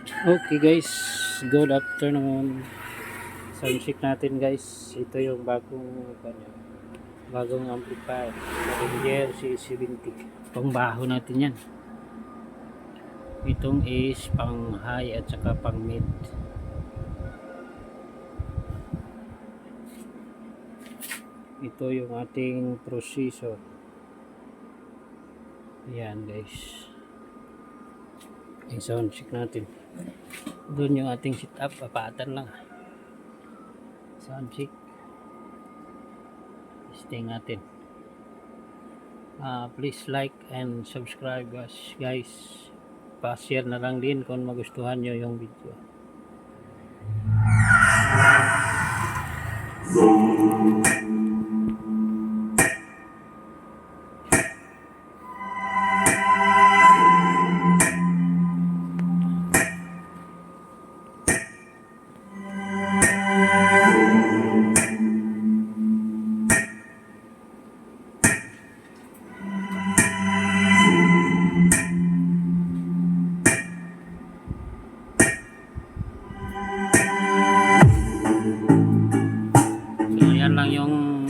Okay guys, good afternoon. Sound check natin guys. Ito yung bagong amplifier. Behringer CA70. Pangbaho natin yan. Itong is pang high at saka pang mid. Ito yung ating processor. Ayan guys. Yung sound check natin. Doon yung ating setup, papatan lang. Sound check. Testing natin. Please like and subscribe guys. Pa-share na lang din kung magustuhan nyo yung video. So yan lang yung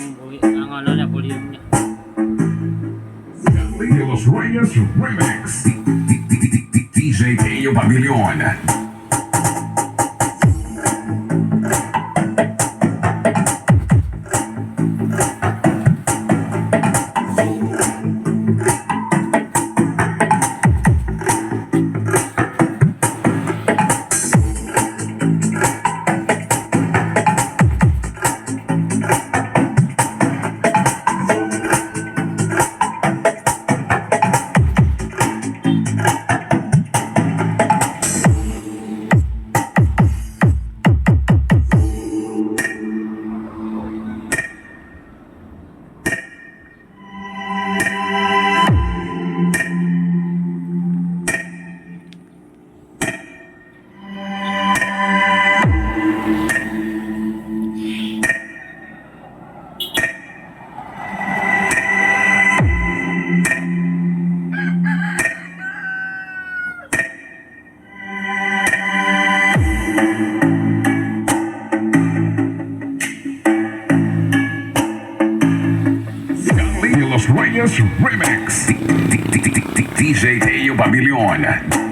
volume niya. Los Reyes Remix. DJ Teo Pavilion. Los Reyes Remix. DJ Teo Pavilion.